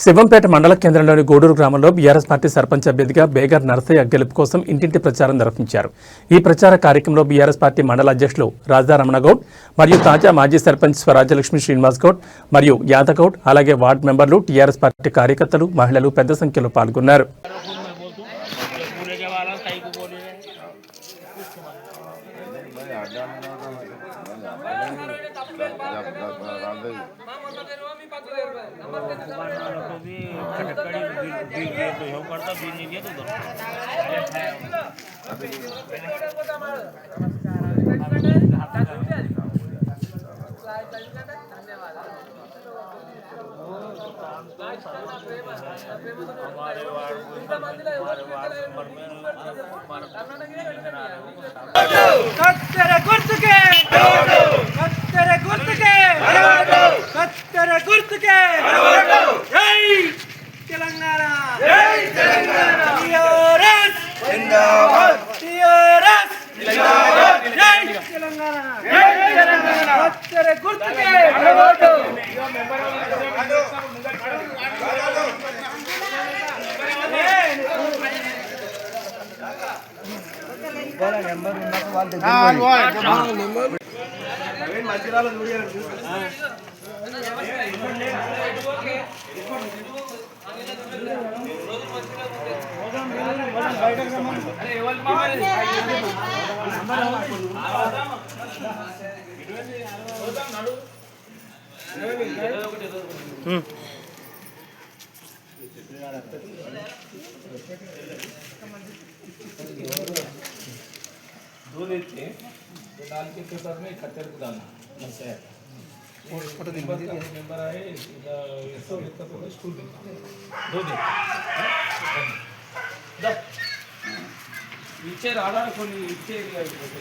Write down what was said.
శివంపేట మండల కేంద్రంలోని గూడూరు గ్రామంలో బీఆర్ఎస్ పార్టీ సర్పంచ్ అభ్యర్థిగా బేగర్ నరసయ్య గెలుపు కోసం ఇంటింటి ప్రచారం నిర్వహించారు. ఈ ప్రచార కార్యక్రమంలో బీఆర్ఎస్ పార్టీ మండల అధ్యక్షులు రాజా రమణగౌడ్ మరియు తాజా మాజీ సర్పంచ్ స్వరాజ్యలక్ష్మి శ్రీనివాస్ గౌడ్ మరియు యాదగౌడ్, అలాగే వార్డు మెంబర్లు, టీఆర్ఎస్ పార్టీ కార్యకర్తలు, మహిళలు పెద్ద సంఖ్యలో పాల్గొన్నారు. दो देते तो डाल के पेपर में खच्चर को डालना बस है। और फोटो दिन मेंबर आए स्कूल दो दिन नीचे राडा को नीचे